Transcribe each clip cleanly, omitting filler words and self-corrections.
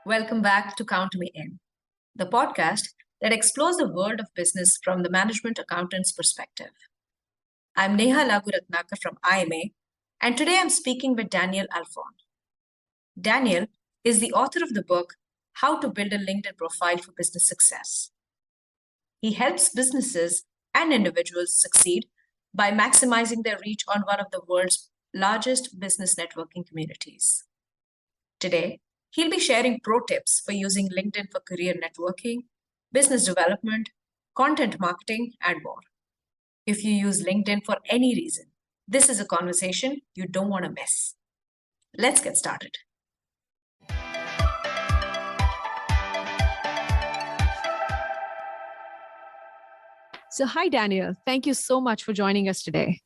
Welcome back to Count Me In, the podcast that explores the world of business from the management accountant's perspective. I'm Neha Laguratnakar from IMA, and today I'm speaking with Daniel Alfon. Daniel is the author of the book, How to Build a LinkedIn Profile for Business Success. He helps businesses and individuals succeed by maximizing their reach on one of the world's largest business networking communities. Today, he'll be sharing pro tips for using LinkedIn for career networking, business development, content marketing, and more. If you use LinkedIn for any reason, this is a conversation you don't want to miss. Let's get started. So, hi, Daniel. Thank you so much for joining us today.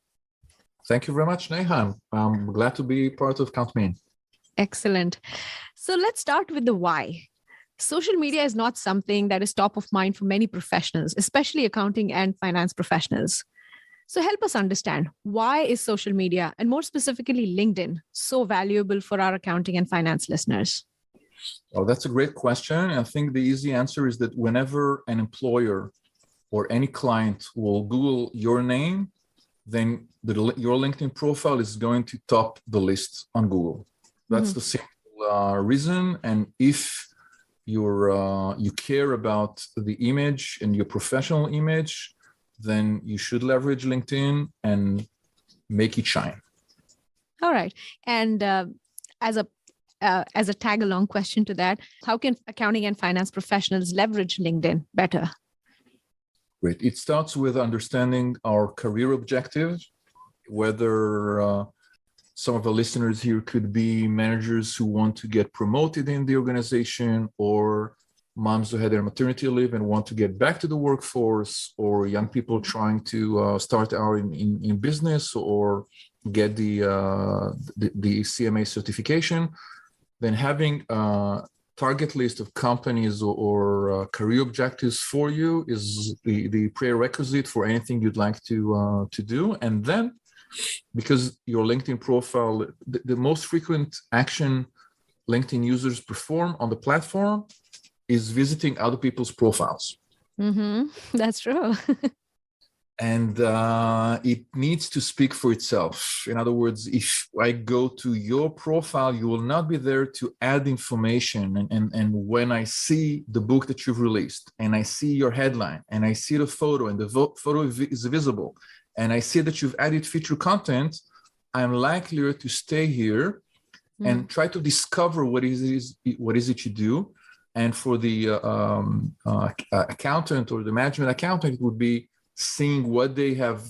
Thank you very much, Neha. I'm glad to be part of Count Me In. Excellent. So, let's start with the why. Social media is not something that is top of mind for many professionals, especially accounting and finance professionals. So, help us understand, why is social media, and more specifically LinkedIn, so valuable for our accounting and finance listeners? Oh, that's a great question. I think the easy answer is that whenever an employer or any client will Google your name, then your LinkedIn profile is going to top the list on Google. That's the simple reason. And if you care about the image and your professional image, then you should leverage LinkedIn and make it shine. All right. And as a tag-along question to that, how can accounting and finance professionals leverage LinkedIn better? Great. It starts with understanding our career objectives, whether some of the listeners here could be managers who want to get promoted in the organization, or moms who had their maternity leave and want to get back to the workforce, or young people trying to start out in business or get the CMA certification. Then having target list of companies or career objectives for you is the prerequisite for anything you'd like to do. And then, because your LinkedIn profile, the most frequent action LinkedIn users perform on the platform is visiting other people's profiles. That's true. And it needs to speak for itself. In other words, if I go to your profile, you will not be there to add information. And when I see the book that you've released, and I see your headline, and I see the photo, and the photo is visible, and I see that you've added feature content, I'm likelier to stay here and try to discover what is it you do. And for the accountant or the management accountant, it would be seeing what they have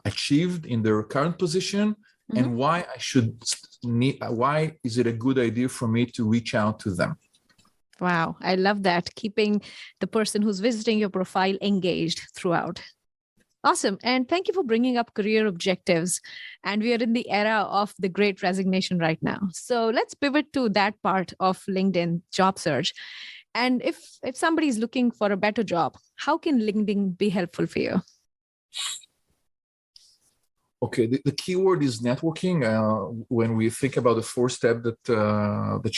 achieved in their current position and why why is it a good idea for me to reach out to them. Wow, I love that. Keeping the person who's visiting your profile engaged throughout. Awesome. And thank you for bringing up career objectives. And we are in the era of the great resignation right now. So let's pivot to that part of LinkedIn job search. And if somebody is looking for a better job, how can LinkedIn be helpful for you? Okay, the key word is networking. When we think about the four steps that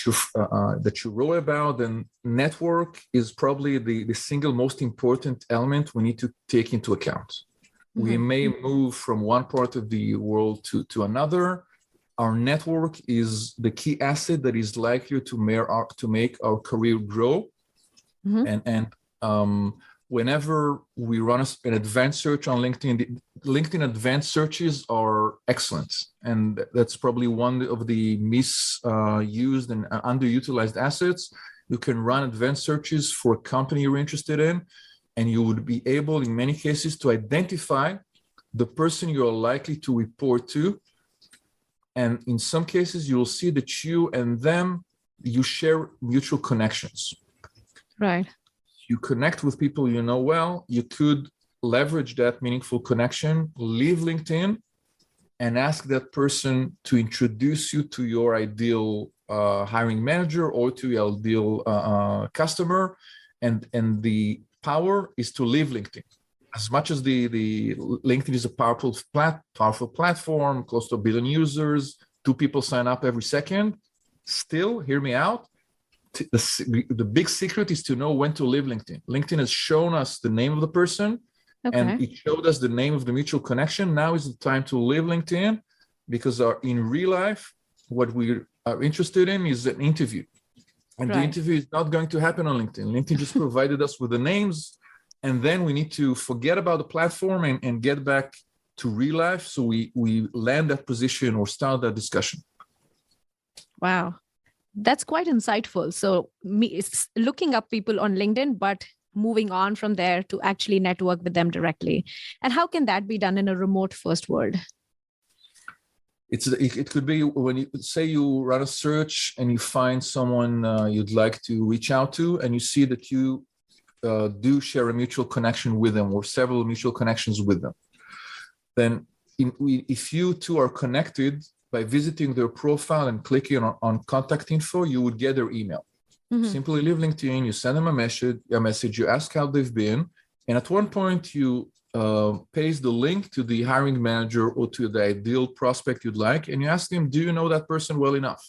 you wrote about, then network is probably the single most important element we need to take into account. We may move from one part of the world to another. Our network is the key asset that is likely to make our career grow. And whenever we run an advanced search on LinkedIn, LinkedIn advanced searches are excellent. And that's probably one of the misused and underutilized assets. You can run advanced searches for a company you're interested in, and you would be able, in many cases, to identify the person you're likely to report to. And in some cases, you'll see that you and them, you share mutual connections. Right. You connect with people you know well. You could leverage that meaningful connection, leave LinkedIn, and ask that person to introduce you to your ideal hiring manager or to your ideal customer. And the power is to leave LinkedIn. As much as the LinkedIn is a powerful platform, close to 1 billion users, 2 people sign up every second, still, hear me out, the big secret is to know when to leave LinkedIn. LinkedIn has shown us the name of the person, and it showed us the name of the mutual connection. Now is the time to leave LinkedIn, because in real life, what we are interested in is an interview. And the interview is not going to happen on LinkedIn. LinkedIn just provided us with the names, and then we need to forget about the platform and get back to real life. So we land that position or start that discussion. Wow. That's quite insightful. So it's looking up people on LinkedIn, but moving on from there to actually network with them directly. And how can that be done in a remote first world? It could be when you say you run a search and you find someone you'd like to reach out to, and you see that you do share a mutual connection with them or several mutual connections with them. Then if you two are connected by visiting their profile and clicking on contact info, you would get their email. Simply leave LinkedIn, you send them a message, you ask how they've been, and at one point you paste the link to the hiring manager or to the ideal prospect you'd like, and you ask them, do you know that person well enough?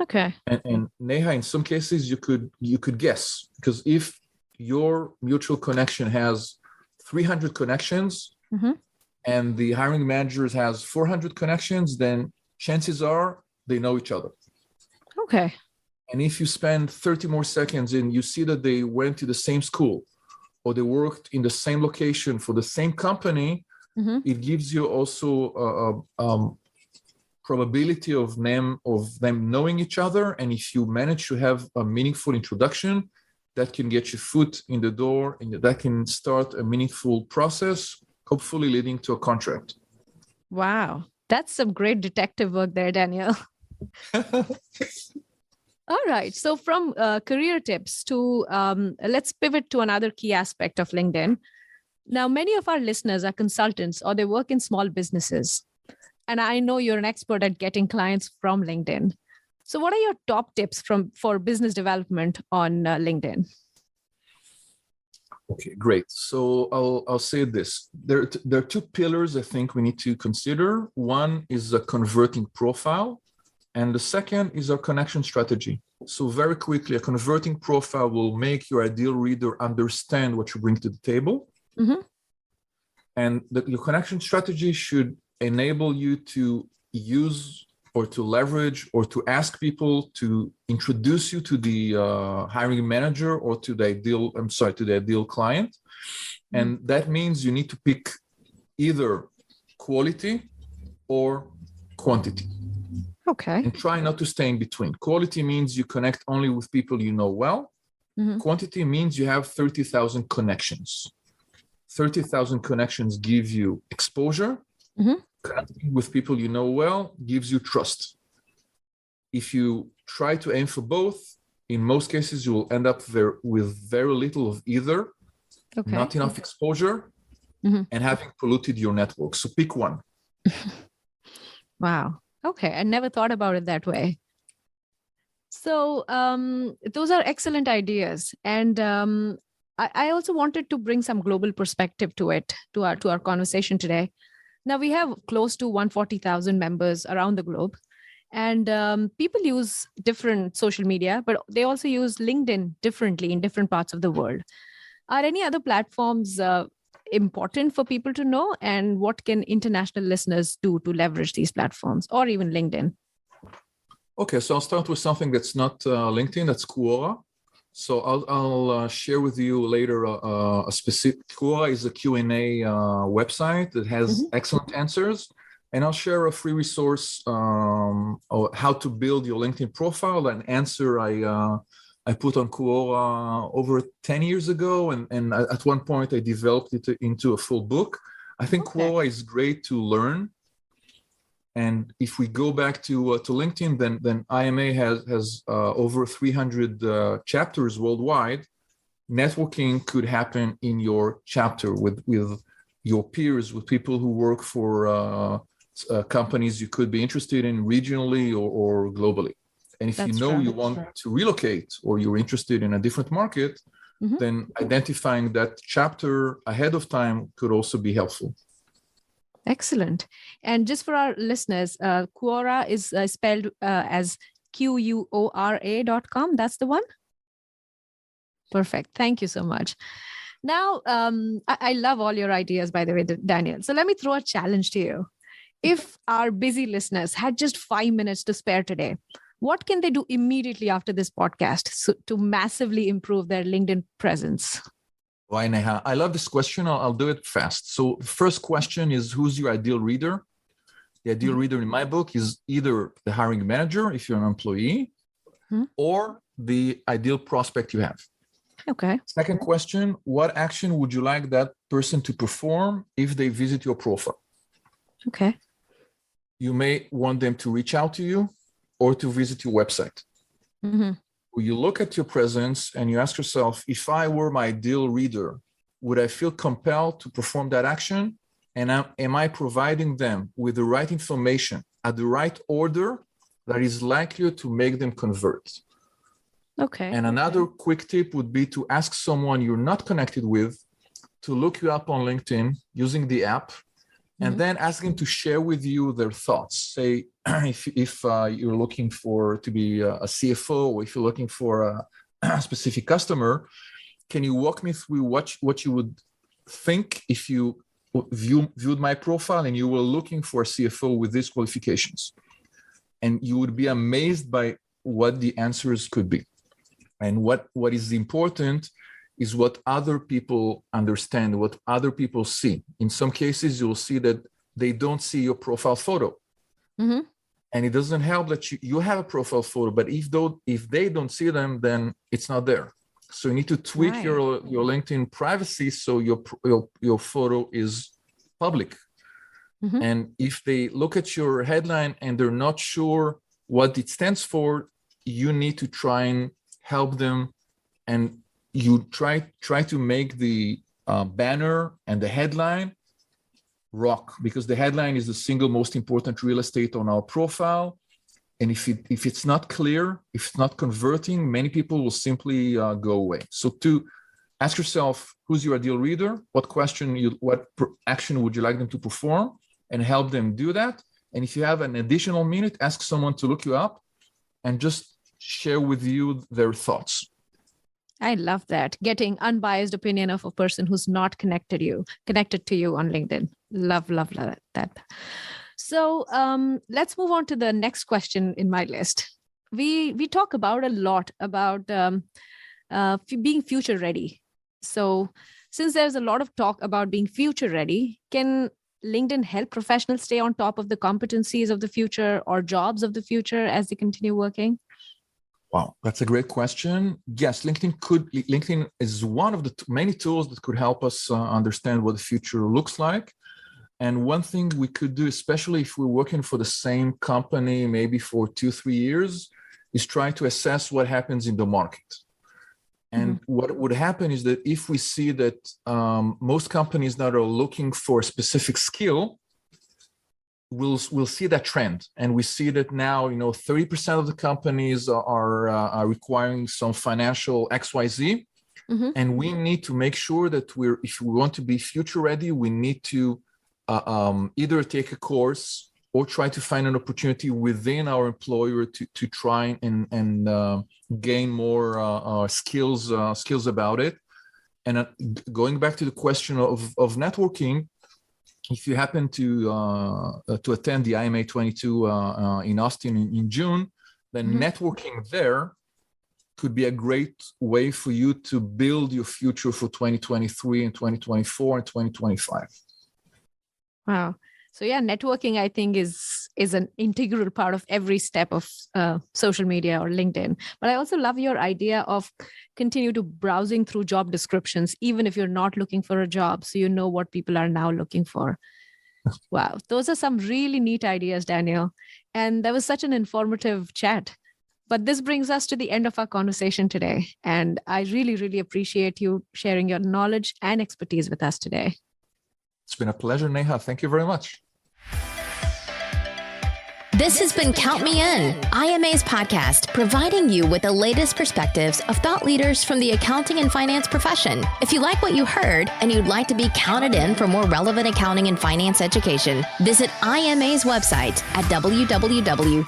Okay. And Neha, in some cases you could guess, because if your mutual connection has 300 connections and the hiring manager has 400 connections, then chances are they know each other. Okay. And if you spend 30 more seconds and you see that they went to the same school or they worked in the same location for the same company, it gives you also a probability of them knowing each other. And if you manage to have a meaningful introduction, that can get your foot in the door, and that can start a meaningful process, hopefully leading to a contract. Wow. That's some great detective work there, Daniel. All right. So from career tips to let's pivot to another key aspect of LinkedIn. Now, many of our listeners are consultants or they work in small businesses. And I know you're an expert at getting clients from LinkedIn. So what are your top tips for business development on LinkedIn? Okay, great. So I'll say this. There are two pillars I think we need to consider. One is a converting profile, and the second is our connection strategy. So very quickly, a converting profile will make your ideal reader understand what you bring to the table. And your connection strategy should enable you to use or to leverage or to ask people to introduce you to the hiring manager or to the ideal client. And that means you need to pick either quality or quantity. Okay. And try not to stay in between. Quality means you connect only with people you know well. Quantity means you have 30,000 connections. 30,000 connections give you exposure. Connecting with people you know well gives you trust. If you try to aim for both, in most cases, you will end up with very little of either, not enough exposure, and having polluted your network. So pick one. Wow. Okay. I never thought about it that way. So those are excellent ideas. And I also wanted to bring some global perspective to it, to our conversation today. Now, we have close to 140,000 members around the globe. And people use different social media, but they also use LinkedIn differently in different parts of the world. Are any other platforms important for people to know? And what can international listeners do to leverage these platforms or even LinkedIn? Okay, so I'll start with something that's not LinkedIn, that's Quora. So I'll share with you later a specific. Quora is a Q&A website that has excellent answers. And I'll share a free resource on how to build your LinkedIn profile, an answer I put on Quora over 10 years ago. And at one point, I developed it into a full book. I think Quora is great to learn. And if we go back to LinkedIn, then IMA has over 300 chapters worldwide. Networking could happen in your chapter with your peers, with people who work for companies you could be interested in regionally or globally. And if you want to relocate or you're interested in a different market, then identifying that chapter ahead of time could also be helpful. Excellent. And just for our listeners, Quora is spelled as quora.com. That's the one? Perfect. Thank you so much. Now, I love all your ideas, by the way, Daniel. So let me throw a challenge to you. If our busy listeners had just 5 minutes to spare today, what can they do immediately after this podcast to massively improve their LinkedIn presence? Why, Neha? I love this question. I'll do it fast. So the first question is, who's your ideal reader? The ideal reader in my book is either the hiring manager, if you're an employee, or the ideal prospect you have. Okay. Second question, what action would you like that person to perform if they visit your profile? Okay. You may want them to reach out to you or to visit your website. You look at your presence and you ask yourself, if I were my ideal reader, would I feel compelled to perform that action? And am I providing them with the right information at the right order that is likely to make them convert? Okay. And another quick tip would be to ask someone you're not connected with to look you up on LinkedIn using the app, and then ask them to share with you their thoughts. Say, if you're looking to be a CFO, or if you're looking for a specific customer, can you walk me through what you would think if you viewed my profile and you were looking for a CFO with these qualifications? And you would be amazed by what the answers could be. And what is important is what other people understand, what other people see. In some cases, you'll see that they don't see your profile photo. And it doesn't help that you have a profile photo, but if they don't see them, then it's not there. So you need to tweak your LinkedIn privacy so your photo is public. And if they look at your headline and they're not sure what it stands for, you need to try and help them, and you try to make the banner and the headline rock, because the headline is the single most important real estate on our profile. And if it's not clear, if it's not converting, many people will simply go away. So to ask yourself, who's your ideal reader? What action would you like them to perform? And help them do that. And if you have an additional minute, ask someone to look you up and just share with you their thoughts. I love that. Getting unbiased opinion of a person who's not connected to you on LinkedIn. Love that. So let's move on to the next question in my list. We talk about a lot about being future ready. So since there's a lot of talk about being future ready, can LinkedIn help professionals stay on top of the competencies of the future or jobs of the future as they continue working? Wow, that's a great question. Yes, LinkedIn is one of the many tools that could help us understand what the future looks like. And one thing we could do, especially if we're working for the same company, maybe for 2-3 years, is try to assess what happens in the market. And what would happen is that if we see that most companies that are looking for a specific skill, we'll see that trend. And we see that now, 30% of the companies are requiring some financial XYZ. And we need to make sure that if we want to be future ready, we need to either take a course or try to find an opportunity within our employer to try and gain more skills about it. And going back to the question of networking, if you happen to attend the IMA 22 in Austin in June, then networking there could be a great way for you to build your future for 2023 and 2024 and 2025. Wow. So yeah, networking, I think, is an integral part of every step of social media or LinkedIn. But I also love your idea of continue to browsing through job descriptions, even if you're not looking for a job, so you know what people are now looking for. Wow. Those are some really neat ideas, Daniel. And that was such an informative chat. But this brings us to the end of our conversation today. And I really, really appreciate you sharing your knowledge and expertise with us today. It's been a pleasure, Neha. Thank you very much. This has been Count Me In, IMA's podcast, providing you with the latest perspectives of thought leaders from the accounting and finance profession. If you like what you heard and you'd like to be counted in for more relevant accounting and finance education, visit IMA's website at www.imanet.org.